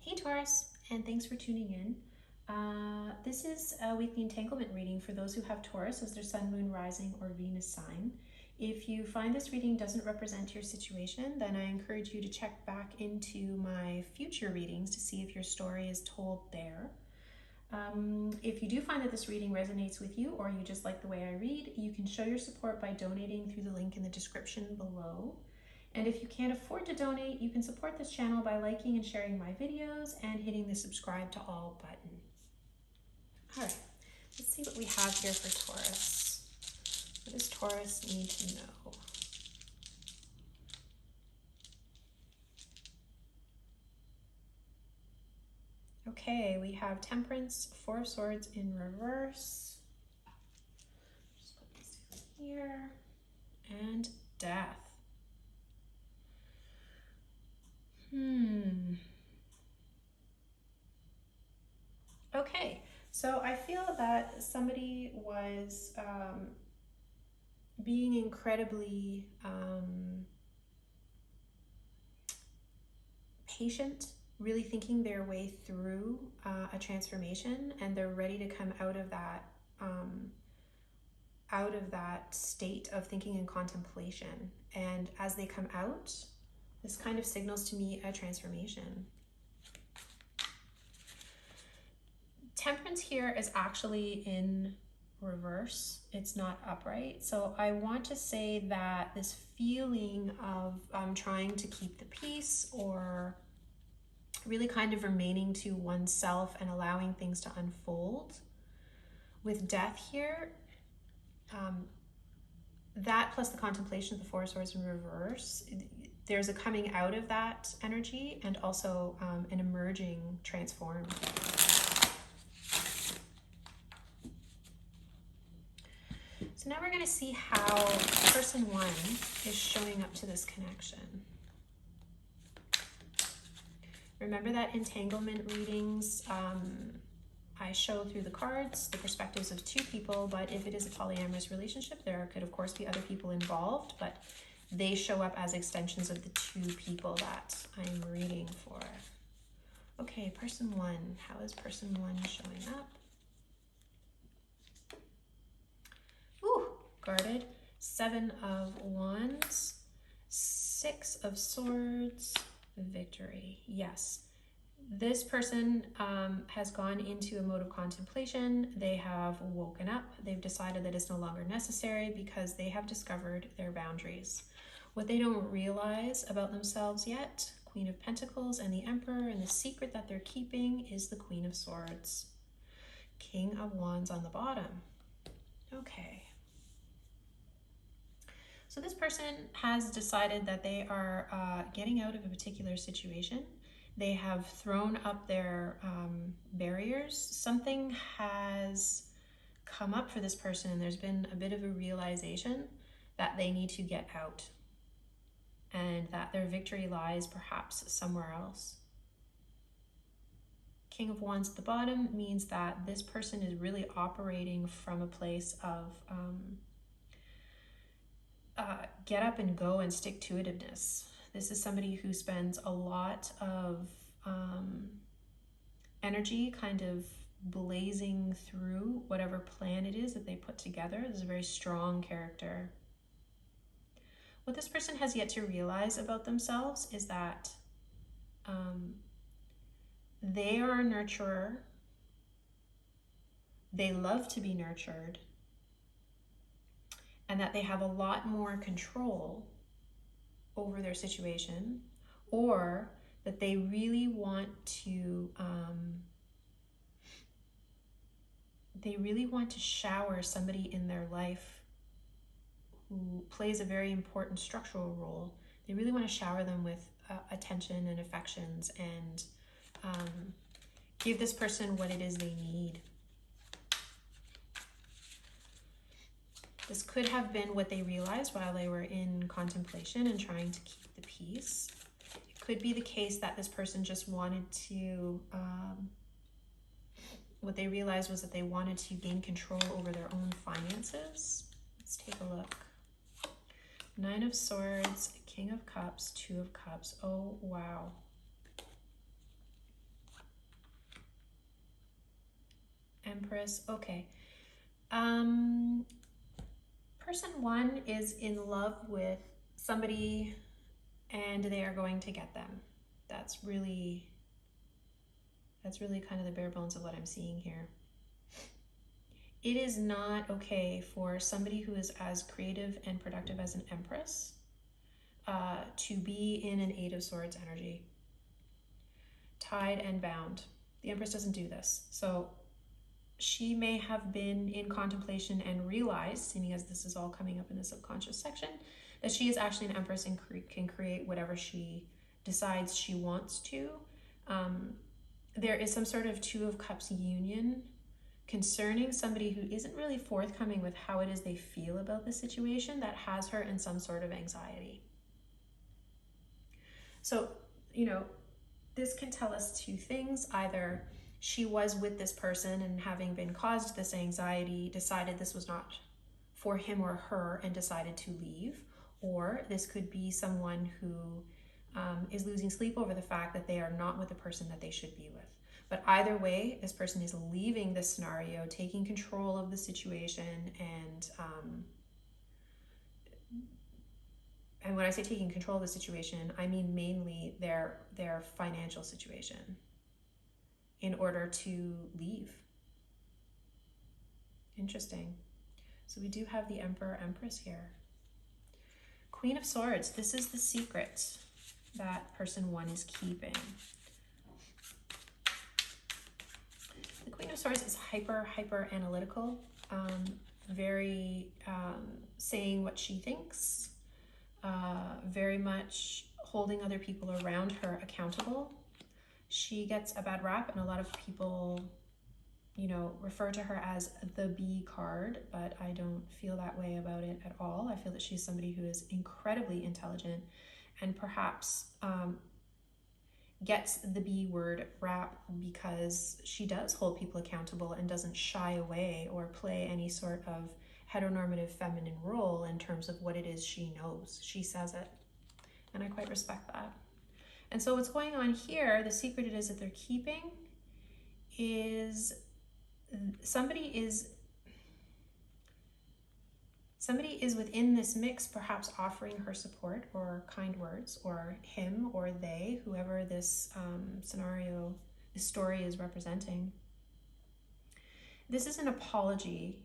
Hey Taurus, and thanks for tuning in. This is a weekly entanglement reading for those who have Taurus as their sun, moon, rising, or Venus sign. If you find this reading doesn't represent your situation, then I encourage you to check back into my future readings to see if your story is told there. If you do find that this reading resonates with you, or you just like the way I read, you can show your support by donating through the link in the description below. And if you can't afford to donate, you can support this channel by liking and sharing my videos and hitting the subscribe to all button. All right, let's see what we have here for Taurus. What does Taurus need to know? Okay, we have Temperance, Four of Swords in reverse. Just put this in here. And Death. Okay, so I feel that somebody was being incredibly patient, really thinking their way through a transformation, and they're ready to come out of that state of thinking and contemplation. And as they come out, this kind of signals to me a transformation. Temperance here is actually in reverse. It's not upright. So I want to say that this feeling of trying to keep the peace, or really kind of remaining to oneself and allowing things to unfold. With Death here, that plus the contemplation of the Four of Swords in reverse, there's a coming out of that energy, and also an emerging transform. So now we're going to see how person one is showing up to this connection. Remember that entanglement readings, I show through the cards the perspectives of two people, but if it is a polyamorous relationship, there could of course be other people involved, but they show up as extensions of the two people that I'm reading for. Okay, person one, how is person one showing up? Ooh, guarded, Seven of Wands, Six of Swords, Victory. Yes, this person has gone into a mode of contemplation. They have woken up. They've decided that it's no longer necessary because they have discovered their boundaries. What they don't realize about themselves yet, Queen of Pentacles and the Emperor, and the secret that they're keeping is the Queen of Swords. King of Wands on the bottom. Okay. So this person has decided that they are getting out of a particular situation. They have thrown up their barriers. Something has come up for this person, and there's been a bit of a realization that they need to get out, and that their victory lies perhaps somewhere else. King of Wands at the bottom means that this person is really operating from a place of get up and go and stick-to-itiveness. This is somebody who spends a lot of energy kind of blazing through whatever plan it is that they put together. This is a very strong character. What this person has yet to realize about themselves is that they are a nurturer. They love to be nurtured, and that they have a lot more control over their situation, or that they really want to shower somebody in their life who plays a very important structural role. They really want to shower them with attention and affections, and give this person what it is they need. This could have been what they realized while they were in contemplation and trying to keep the peace. It could be the case that this person just wanted to, what they realized was that they wanted to gain control over their own finances. Let's take a look. Nine of Swords, King of Cups, Two of Cups. Oh, wow. Empress. Okay. Person one is in love with somebody and they are going to get them. That's really kind of the bare bones of what I'm seeing here. It is not okay for somebody who is as creative and productive as an Empress to be in an Eight of Swords energy. Tied and bound. The Empress doesn't do this. So she may have been in contemplation and realized, seeing as this is all coming up in the subconscious section, that she is actually an Empress and can create whatever she decides she wants to. There is some sort of Two of Cups union concerning somebody who isn't really forthcoming with how it is they feel about the situation that has her in some sort of anxiety. So, this can tell us two things. Either she was with this person and, having been caused this anxiety, decided this was not for him or her and decided to leave. Or this could be someone who is losing sleep over the fact that they are not with the person that they should be with. But either way, this person is leaving this scenario, taking control of the situation, and when I say taking control of the situation, I mean mainly their financial situation, in order to leave. Interesting. So we do have the Emperor, Empress here. Queen of Swords. This is the secret that person one is keeping. The Queen of Swords is hyper analytical, very saying what she thinks, very much holding other people around her accountable. She gets a bad rap, and a lot of people, refer to her as the B card, but I don't feel that way about it at all. I feel that she's somebody who is incredibly intelligent and perhaps gets the B word rap because she does hold people accountable and doesn't shy away or play any sort of heteronormative feminine role in terms of what it is she knows. She says it, and I quite respect that. And so what's going on here, the secret it is that they're keeping, is somebody is within this mix, perhaps offering her support or kind words, or him or they, whoever this scenario, this story is representing. This is an apology,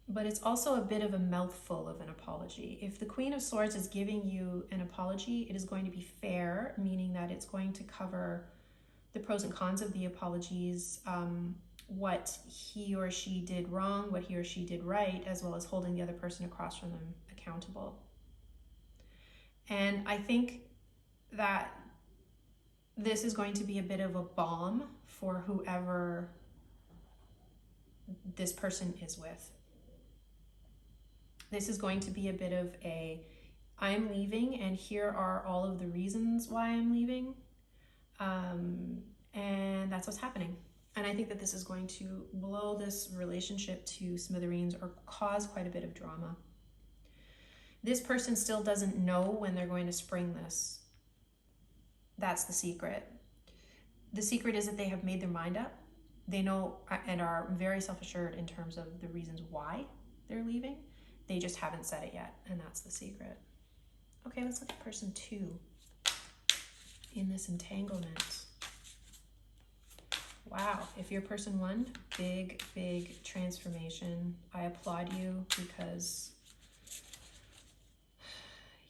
but it's also a bit of a mouthful of an apology. If the Queen of Swords is giving you an apology, it is going to be fair, meaning that it's going to cover the pros and cons of the apologies, what he or she did wrong, what he or she did right, as well as holding the other person across from them accountable. And I think that this is going to be a bit of a balm for whoever this person is with. This is going to be a bit of a, I'm leaving and here are all of the reasons why I'm leaving. And that's what's happening. And I think that this is going to blow this relationship to smithereens or cause quite a bit of drama. This person still doesn't know when they're going to spring this. That's the secret. The secret is that they have made their mind up. They know and are very self-assured in terms of the reasons why they're leaving. They just haven't said it yet, and that's the secret. Okay, let's look at person two in this entanglement. Wow, if you're person one, big transformation. I applaud you because,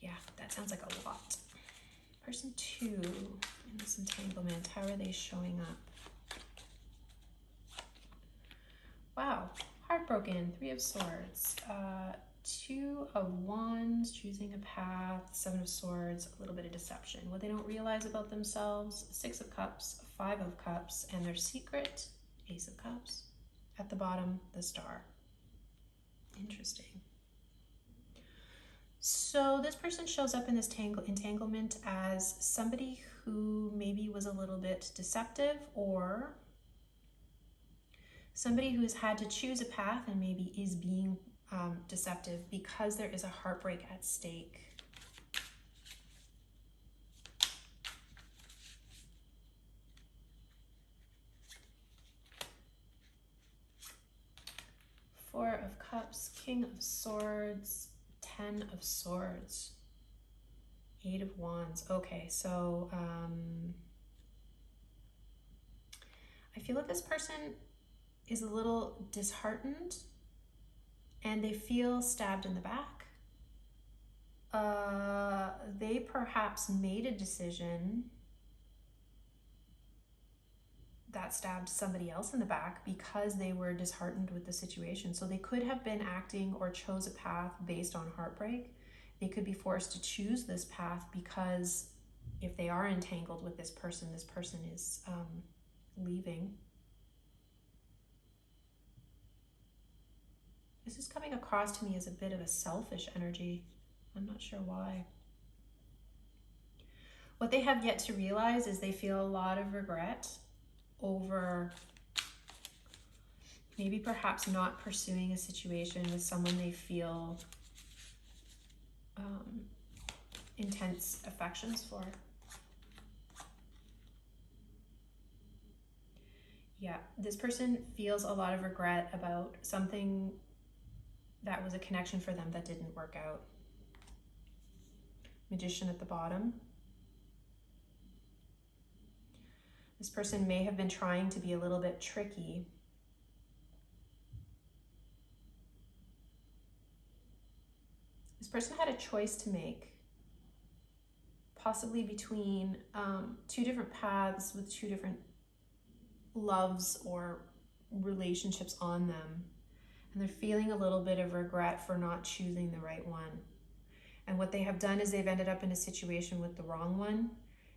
yeah, that sounds like a lot. Person two in this entanglement, how are they showing up? Wow, heartbroken, Three of Swords, Two of Wands, choosing a path, Seven of Swords, a little bit of deception, what they don't realize about themselves, Six of Cups, Five of Cups, and their secret, Ace of Cups. At the bottom, the Star. Interesting. So this person shows up in this entanglement as somebody who maybe was a little bit deceptive, or somebody who has had to choose a path and maybe is being deceptive because there is a heartbreak at stake. Cups, King of Swords, 10 of Swords, 8 of Wands. Okay, so I feel that this person is a little disheartened and they feel stabbed in the back. They perhaps made a decision that stabbed somebody else in the back because they were disheartened with the situation. So they could have been acting or chose a path based on heartbreak. They could be forced to choose this path because if they are entangled with this person is leaving. This is coming across to me as a bit of a selfish energy. I'm not sure why. What they have yet to realize is they feel a lot of regret over maybe perhaps not pursuing a situation with someone they feel intense affections for. Yeah, this person feels a lot of regret about something that was a connection for them that didn't work out. Magician at the bottom. This person may have been trying to be a little bit tricky. This person had a choice to make, possibly between two different paths with two different loves or relationships on them. And they're feeling a little bit of regret for not choosing the right one. And what they have done is they've ended up in a situation with the wrong one,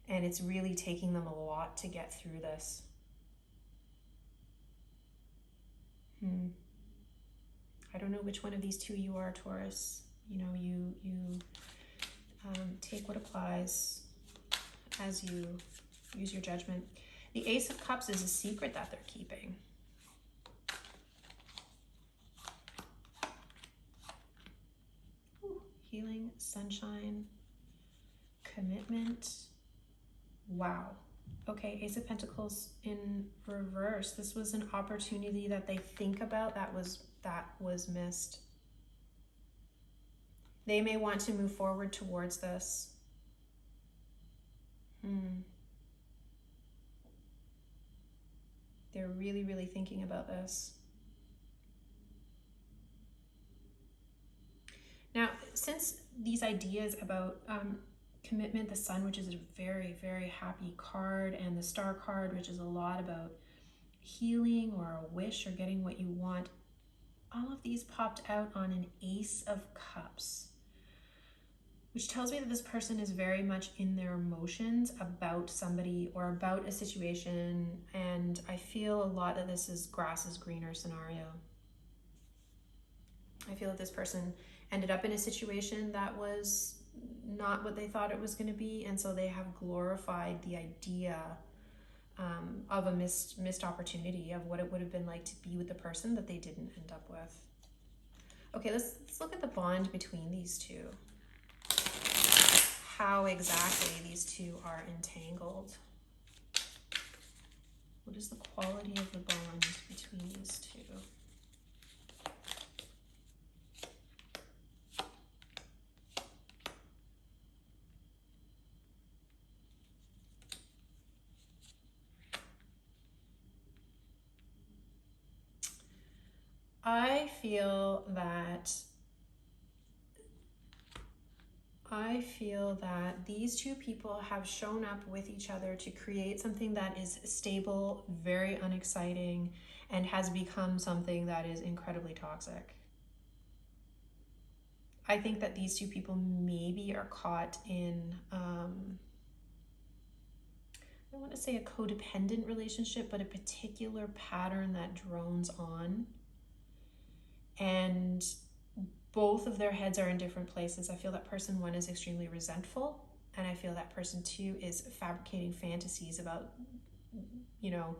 and it's really taking them a lot to get through this. I don't know which one of these two you are, Taurus. You know, you take what applies as you use your judgment. The Ace of Cups is a secret that they're keeping. Ooh, healing, sunshine, commitment. Wow. Okay, Ace of Pentacles in reverse. This was an opportunity that they think about that was missed. They may want to move forward towards this. They're really, really thinking about this. Now, since these ideas about commitment, the Sun, which is a very, very happy card, and the Star card, which is a lot about healing or a wish or getting what you want, all of these popped out on an Ace of Cups, which tells me that this person is very much in their emotions about somebody or about a situation, and I feel a lot that this is grass is greener scenario. I feel that this person ended up in a situation that was not what they thought it was going to be, and so they have glorified the idea of a missed opportunity of what it would have been like to be with the person that they didn't end up with. Okay, let's look at the bond between these two. How exactly these two are entangled. What is the quality of the bond between these two? I feel that these two people have shown up with each other to create something that is stable, very unexciting, and has become something that is incredibly toxic. I think that these two people maybe are caught in, I don't want to say a codependent relationship, but a particular pattern that drones on. And both of their heads are in different places. I feel that person one is extremely resentful, and I feel that person two is fabricating fantasies about, you know,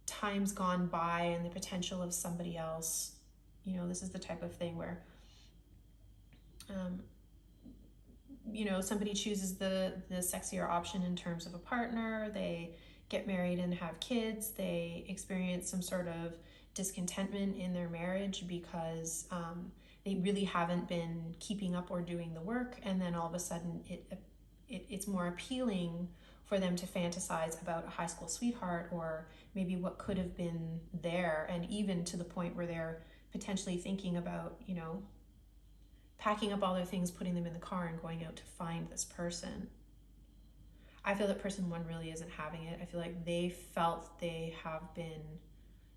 times gone by and the potential of somebody else. You know, this is the type of thing where, you know, somebody chooses the sexier option in terms of a partner. They get married and have kids. They experience some sort of discontentment in their marriage because they really haven't been keeping up or doing the work, and then all of a sudden it's more appealing for them to fantasize about a high school sweetheart, or maybe what could have been there, and even to the point where they're potentially thinking about, you know, packing up all their things, putting them in the car, and going out to find this person. I feel that person one really isn't having it. I feel like they felt they have been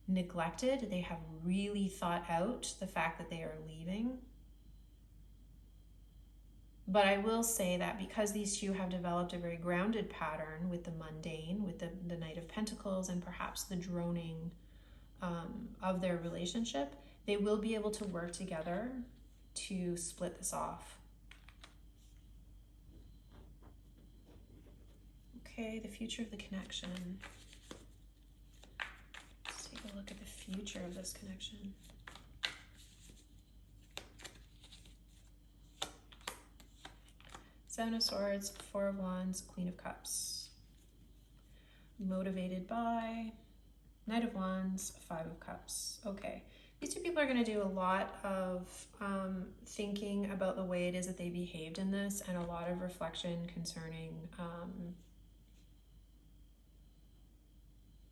neglected. They have really thought out the fact that they are leaving. But I will say that because these two have developed a very grounded pattern with the mundane, with the Knight of Pentacles, and perhaps the droning of their relationship, they will be able to work together to split this off. Okay, the future of the connection. Let's take a look at the future of this connection. Seven of Swords, Four of Wands, Queen of Cups. Motivated by Knight of Wands, Five of Cups. Okay, these two people are going to do a lot of thinking about the way it is that they behaved in this, and a lot of reflection concerning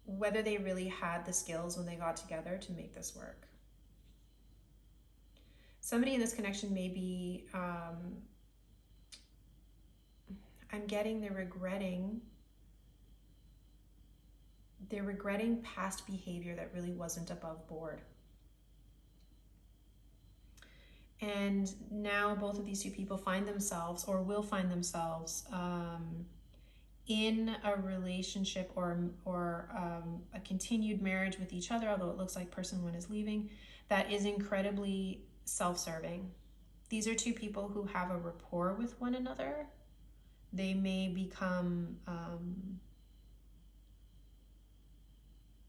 whether they really had the skills when they got together to make this work. Somebody in this connection may be, I'm getting they're regretting past behavior that really wasn't above board. And now both of these two people find themselves, or will find themselves, in a relationship or a continued marriage with each other, although it looks like person one is leaving, that is incredibly self-serving. These are two people who have a rapport with one another. They may become,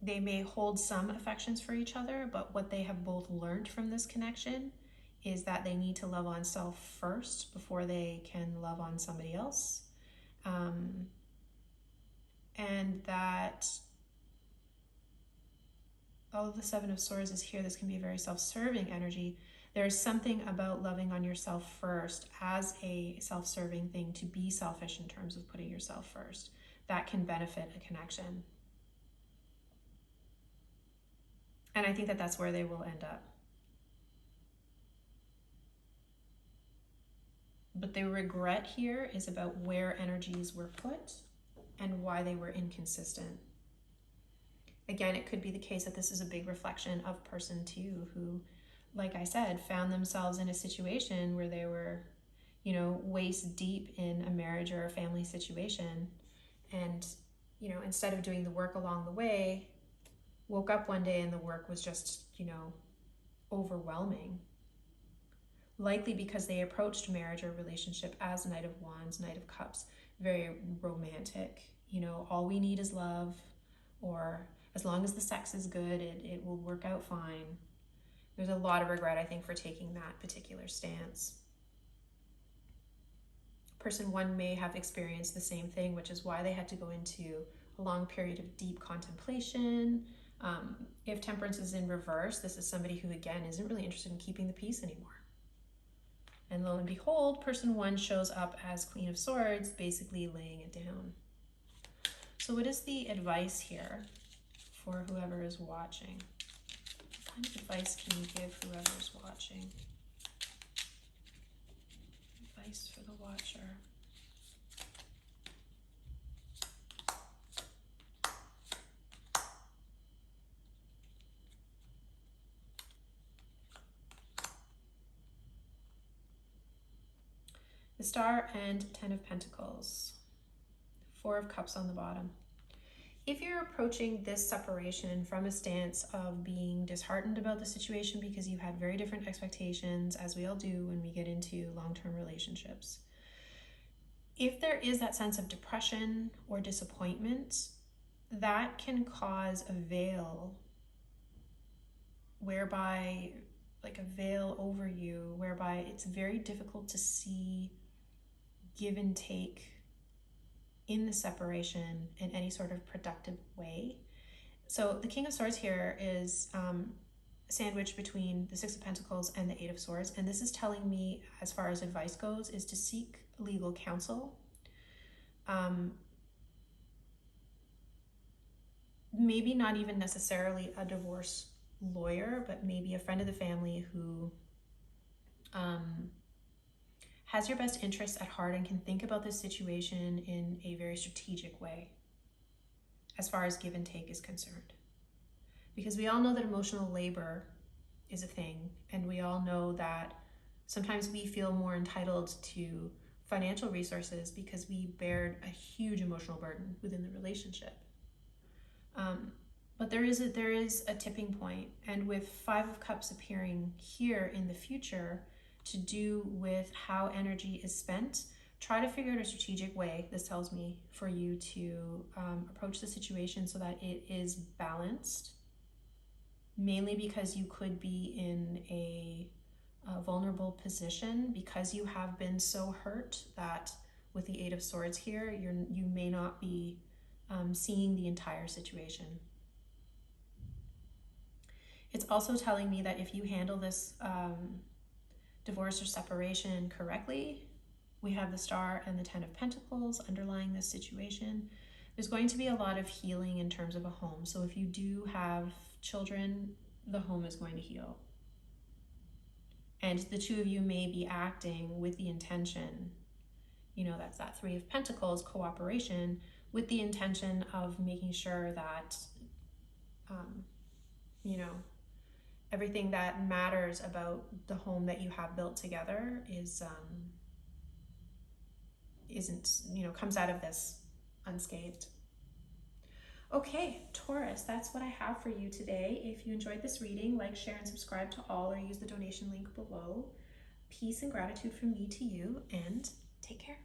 they may hold some affections for each other, but what they have both learned from this connection is that they need to love on self first before they can love on somebody else. And that, although the Seven of Swords is here, this can be a very self-serving energy. There's something about loving on yourself first as a self-serving thing, to be selfish in terms of putting yourself first, that can benefit a connection. And I think that that's where they will end up. But the regret here is about where energies were put and why they were inconsistent. Again, it could be the case that this is a big reflection of person two, who, like I said, found themselves in a situation where they were, you know, waist deep in a marriage or a family situation. And, you know, instead of doing the work along the way, woke up one day and the work was just, you know, overwhelming. Likely because they approached marriage or relationship as Knight of Wands, Knight of Cups, very romantic. You know, all we need is love, or as long as the sex is good, it will work out fine. There's a lot of regret, I think, for taking that particular stance. Person one may have experienced the same thing, which is why they had to go into a long period of deep contemplation. If Temperance is in reverse, this is somebody who, again, isn't really interested in keeping the peace anymore. And lo and behold, person one shows up as Queen of Swords, basically laying it down. So what is the advice here for whoever is watching? What kind of advice can you give whoever is watching? Advice for the watcher. The Star and Ten of Pentacles. Four of Cups on the bottom. If you're approaching this separation from a stance of being disheartened about the situation because you had very different expectations, as we all do when we get into long-term relationships, if there is that sense of depression or disappointment, that can cause a veil whereby, like a veil over you, whereby it's very difficult to see give and take in the separation in any sort of productive way. So the King of Swords here is sandwiched between the Six of Pentacles and the Eight of Swords. And this is telling me, as far as advice goes, is to seek legal counsel. Maybe not even necessarily a divorce lawyer, but maybe a friend of the family who has your best interests at heart and can think about this situation in a very strategic way as far as give and take is concerned. Because we all know that emotional labor is a thing, and we all know that sometimes we feel more entitled to financial resources because we bear a huge emotional burden within the relationship. But there is a tipping point, and with Five of Cups appearing here in the future to do with how energy is spent, try to figure out a strategic way, this tells me, for you to approach the situation so that it is balanced, mainly because you could be in a vulnerable position because you have been so hurt that with the Eight of Swords here, you may not be seeing the entire situation. It's also telling me that if you handle this divorce or separation correctly, we have the Star and the Ten of Pentacles underlying this situation. There's going to be a lot of healing in terms of a home. So if you do have children, the home is going to heal. And the two of you may be acting with the intention, that's that Three of Pentacles, cooperation, with the intention of making sure that, everything that matters about the home that you have built together comes out of this unscathed. Okay, Taurus, that's what I have for you today. If you enjoyed this reading, like, share, and subscribe to all, or use the donation link below. Peace and gratitude from me to you, and take care.